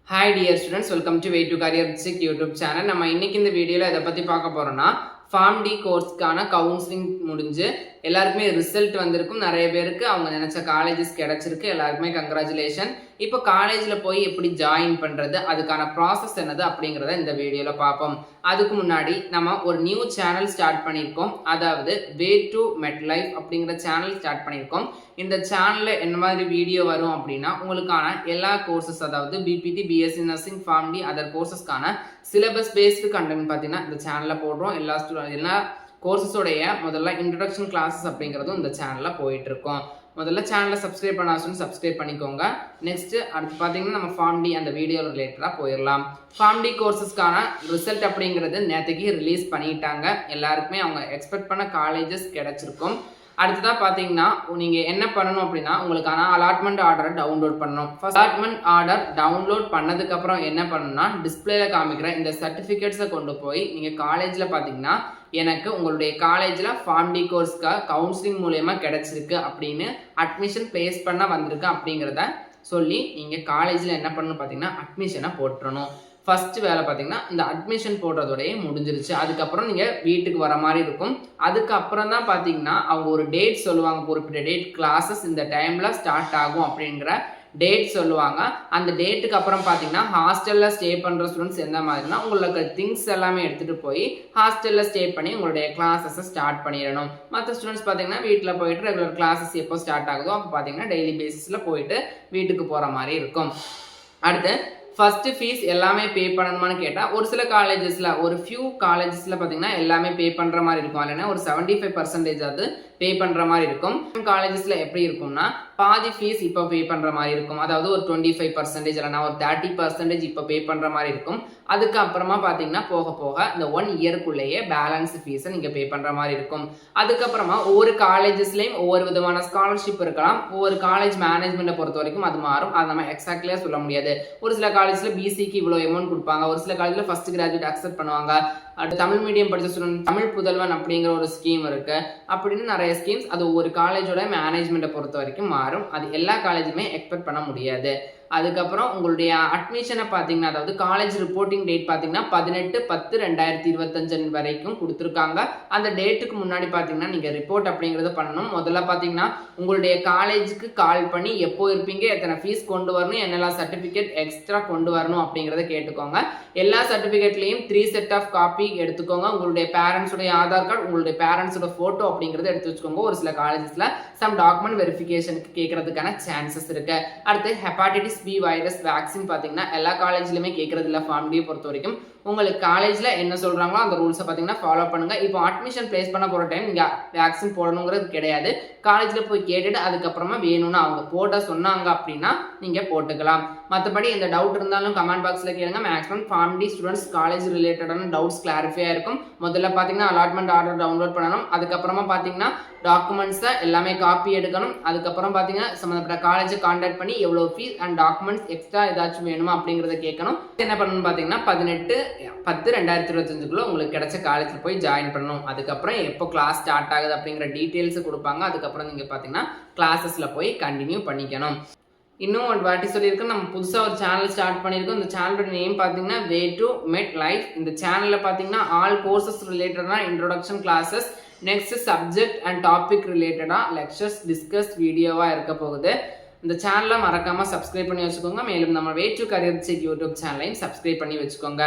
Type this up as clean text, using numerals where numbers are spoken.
Hi dear students, welcome to Way to Career Check YouTube channel. நம்ம இன்னைக்கு இந்த வீடியோல எதை பத்தி பார்க்க போறோம்னா ஃபார்ம் டி கோர்ஸ்க்கான கவுன்சிலிங் முடிஞ்சு எல்லாருக்குமே ரிசல்ட் வந்திருக்கும். நிறைய பேருக்கு அவங்க நினைச்ச காலேஜஸ் கிடைச்சிருக்கு. எல்லாருக்குமே கங்க்ராச்சுலேஷன். இப்போ காலேஜில் போய் எப்படி ஜாயின் பண்ணுறது, அதுக்கான ப்ராசஸ் என்னது அப்படிங்கிறத இந்த வீடியோவில் பார்ப்போம். அதுக்கு முன்னாடி நம்ம ஒரு நியூ சேனல் ஸ்டார்ட் பண்ணியிருக்கோம். அதாவது வே டு மெட் லைஃப் அப்படிங்கிற சேனல் ஸ்டார்ட் பண்ணியிருக்கோம். இந்த சேனலில் என்ன மாதிரி வீடியோ வரும் அப்படின்னா உங்களுக்கான எல்லா கோர்சஸ், அதாவது BPT, BSc nursing, pharm D, other கோர்சஸ்க்கான சிலபஸ் பேஸ்டு கண்டென்ட் பார்த்தீங்கன்னா இந்த சேனலில் போடுறோம். எல்லா கோர்சஸோடைய முதல்ல இன்ட்ரடக்ஷன் கிளாஸஸ் அப்படிங்கிறதும் இந்த சேனலில் போயிட்டு இருக்கோம். முதல்ல சேனலை சப்ஸ்கிரைப் பண்ணாச்சுன்னு சப்ஸ்கிரைப் பண்ணிக்கோங்க. நெக்ஸ்ட் அடுத்து பார்த்தீங்கன்னா நம்ம ஃபார்ம் டி அந்த வீடியோ ரிலேட்டடாக போயிடலாம். ஃபார்ம் டி கோர்சஸ்க்கான ரிசல்ட் அப்படிங்கிறது நேற்றுக்கு ரிலீஸ் பண்ணிட்டாங்க. எல்லாருக்குமே அவங்க எக்ஸ்பெக்ட் பண்ண காலேஜஸ் கிடைச்சிருக்கும். அடுத்ததாக பார்த்தீங்கன்னா நீங்கள் என்ன பண்ணணும் அப்படின்னா உங்களுக்கான அலாட்மெண்ட் ஆர்டரை டவுன்லோட் பண்ணணும். ஃபர்ஸ்ட் அலாட்மெண்ட் ஆர்டர் டவுன்லோட் பண்ணதுக்கப்புறம் என்ன பண்ணணும்னா டிஸ்பிளேல காமிக்கிற இந்த சர்டிஃபிகேட்ஸை கொண்டு போய் நீங்கள் காலேஜில் பார்த்தீங்கன்னா எனக்கு உங்களுடைய காலேஜில் ஃபார்ம் டி கோர்ஸ்க்காக கவுன்சிலிங் மூலயமா கிடைச்சிருக்கு அப்படின்னு அட்மிஷன் பேஸ் பண்ண வந்திருக்கு அப்படிங்கிறத சொல்லி நீங்கள் காலேஜில் என்ன பண்ணணும் பார்த்தீங்கன்னா அட்மிஷனை போட்டுறணும். ஃபர்ஸ்ட் வேலை பார்த்தீங்கன்னா இந்த அட்மிஷன் போடுறதோடய முடிஞ்சிருச்சு. அதுக்கப்புறம் நீங்கள் வீட்டுக்கு வர மாதிரி இருக்கும். அதுக்கப்புறம் தான் பார்த்தீங்கன்னா அவங்க ஒரு டேட் சொல்லுவாங்க, குறிப்பிட்ட டேட் கிளாஸஸ் இந்த டைமில் ஸ்டார்ட் ஆகும் அப்படிங்கிற டேட் சொல்லுவாங்க. அந்த டேட்டுக்கு அப்புறம் பார்த்தீங்கன்னா ஹாஸ்டலில் ஸ்டே பண்ணுற ஸ்டூடெண்ட்ஸ் எந்த மாதிரினா உங்களுக்கு திங்ஸ் எல்லாமே எடுத்துகிட்டு போய் ஹாஸ்டலில் ஸ்டே பண்ணி உங்களுடைய கிளாஸஸை ஸ்டார்ட் பண்ணிடணும். மற்ற ஸ்டூடெண்ட்ஸ் பார்த்தீங்கன்னா வீட்டில் போயிட்டு ரெகுலர் கிளாஸஸ் எப்போ ஸ்டார்ட் ஆகுதோ அப்போ பார்த்தீங்கன்னா டெய்லி பேசிஸில் போயிட்டு வீட்டுக்கு போகிற மாதிரி இருக்கும். அடுத்து ஃபர்ஸ்ட் ஃபீஸ் எல்லாமே பே பண்ணணுமான்னு கேட்டால் ஒரு சில காலேஜஸில், ஒரு ஃபியூ காலேஜஸில் பார்த்தீங்கன்னா எல்லாமே பே பண்ணுற மாதிரி இருக்கும். இல்லைன்னா ஒரு 75% அது பே பண்ணுற மாதிரி இருக்கும். காலேஜஸில் எப்படி இருக்கும்னா பாதி ஃபீஸ் இப்போ பே பண்ணுற மாதிரி இருக்கும். அதாவது ஒரு 25% இல்லைனா ஒரு 30% இப்போ பே பண்ணுற மாதிரி இருக்கும். அதுக்கப்புறமா பார்த்தீங்கன்னா போக போக இந்த 1 இயருக்குள்ளேயே பேலன்ஸ் ஃபீஸை நீங்கள் பே பண்ணுற மாதிரி இருக்கும். அதுக்கப்புறமா ஒவ்வொரு காலேஜஸ்லேயும் ஒவ்வொரு விதமான ஸ்காலர்ஷிப் இருக்கலாம். ஒவ்வொரு காலேஜ் மேனேஜ்மெண்ட்டை பொறுத்த வரைக்கும் அது மாறும். அதை நம்ம எக்ஸாக்ட்லியாக சொல்ல முடியாது. ஒரு சில காலேஜில் பிசிக்கு இவ்வளோ அமௌண்ட் கொடுப்பாங்க, ஒரு சில காலேஜில் ஃபர்ஸ்ட் கிராஜுவேட் அக்செப்ட் பண்ணுவாங்க. அடுத்து தமிழ் மீடியம் படித்த ஸ்டூடெண்ட் தமிழ் புதல்வன் அப்படிங்கிற ஒரு ஸ்கீம் இருக்கு. அப்படின்னு நிறைய ஸ்கீம்ஸ் அது ஒரு காலேஜோட மேனேஜ்மெண்ட்டை பொறுத்த வரைக்கும் மாறும். அது எல்லா காலேஜுமே எக்ஸ்பெக்ட் பண்ண முடியாது. அதுக்கப்புறம் உங்களுடைய அட்மிஷனை பார்த்தீங்கன்னா, அதாவது காலேஜ் ரிப்போர்ட்டிங் டேட் பார்த்தீங்கன்னா 18/10/2025 வரைக்கும் கொடுத்துருக்காங்க. அந்த டேட்டுக்கு முன்னாடி பார்த்தீங்கன்னா நீங்கள் ரிப்போர்ட் அப்படிங்கிறத பண்ணணும். முதல்ல பார்த்தீங்கன்னா உங்களுடைய காலேஜுக்கு கால் பண்ணி எப்போ இருப்பீங்க, எத்தனை ஃபீஸ் கொண்டு வரணும், என்னெல்லாம் சர்டிஃபிகேட் எக்ஸ்ட்ரா கொண்டு வரணும் அப்படிங்கிறத கேட்டுக்கோங்க. எல்லா சர்டிஃபிகேட்லேயும் 3 செட் ஆஃப் காப்பி எடுத்துக்கோங்க. உங்களுடைய பேரண்ட்ஸுடைய ஆதார் கார்டு, உங்களுடைய பேரண்ட்ஸோட ஃபோட்டோ அப்படிங்கிறத எடுத்து வச்சுக்கோங்க. ஒரு சில காலேஜஸில் சம் டாக்குமெண்ட் வெரிஃபிகேஷனுக்கு கேட்கறதுக்கான சான்சஸ் இருக்கு. அடுத்து ஹெப்பாட்டிட்டிஸ் பி வைரஸ் வேக்சின் பார்த்தீங்கன்னா எல்லா காலேஜ்லையுமே கேட்கறது இல்லை. ஃபார்ம் டி பொறுத்த வரைக்கும் உங்களுக்கு காலேஜில் என்ன சொல்கிறாங்களோ அந்த ரூல்ஸை பார்த்தீங்கன்னா ஃபாலோ பண்ணுங்கள். இப்போ அட்மிஷன் பிளேஸ் பண்ண போகிற டைம் நீங்கள் வேக்சின் போடணுங்கிறது கிடையாது. காலேஜில் போய் கேட்டுட்டு அதுக்கப்புறமா வேணும்னு அவங்க போட்ட சொன்னாங்க அப்படின்னா நீங்கள் போட்டுக்கலாம். மற்றபடி எந்த டவுட் இருந்தாலும் கமெண்ட் பாக்ஸில் கேளுங்க. Maximum from the students college ரிலேட்டடான டவுட்ஸ் கிளாரிஃபை இருக்கும். முதல்ல பார்த்தீங்கன்னா அலாட்மெண்ட் ஆர்டர் டவுன்லோட் பண்ணணும். அதுக்கப்புறமா பார்த்தீங்கன்னா டாக்குமெண்ட்ஸை எல்லாமே காப்பி எடுக்கணும். அதுக்கப்புறம் பார்த்தீங்கன்னா சம்மந்தப்பட்ட காலேஜை கான்டாக்ட் பண்ணி எவ்வளோ ஃபீஸ் அண்ட் டாக்குமெண்ட்ஸ் எக்ஸ்ட்ரா ஏதாச்சும் வேணுமா அப்படிங்கிறத கேட்கணும். என்ன பண்ணணும்னு பார்த்தீங்கன்னா 18/10/2025 உங்களுக்கு கிடைச்ச காலேஜில் போய் ஜாயின் பண்ணணும். அதுக்கப்புறம் எப்போ கிளாஸ் ஸ்டார்ட் ஆகுது அப்படிங்கிற டீட்டெயில்ஸ் கொடுப்பாங்க. அதுக்கப்புறம் நீங்கள் பார்த்தீங்கன்னா கிளாஸஸில் போய் கண்டினியூ பண்ணிக்கணும். இன்னும் ஒரு வாட்டி சொல்லியிருக்கோம், நம்ம புதுசாக ஒரு சேனல் ஸ்டார்ட் பண்ணியிருக்கோம். இந்த சேனலோட நேம் பார்த்தீங்கன்னா வே டு மெட் லைஃப். இந்த சேனலில் பார்த்தீங்கன்னா ஆல் கோர்சஸ் ரிலேட்டடான introduction classes, next subject and topic ரிலேட்டடாக லெக்சர்ஸ் டிஸ்கஸ் வீடியோவாக இருக்க போகுது. இந்த சேனலை மறக்காமல் சப்ஸ்கிரைப் பண்ணி வச்சுக்கோங்க. மேலும் நம்ம way to career check YouTube சேனலையும் சப்ஸ்கிரைப் பண்ணி வச்சுக்கோங்க.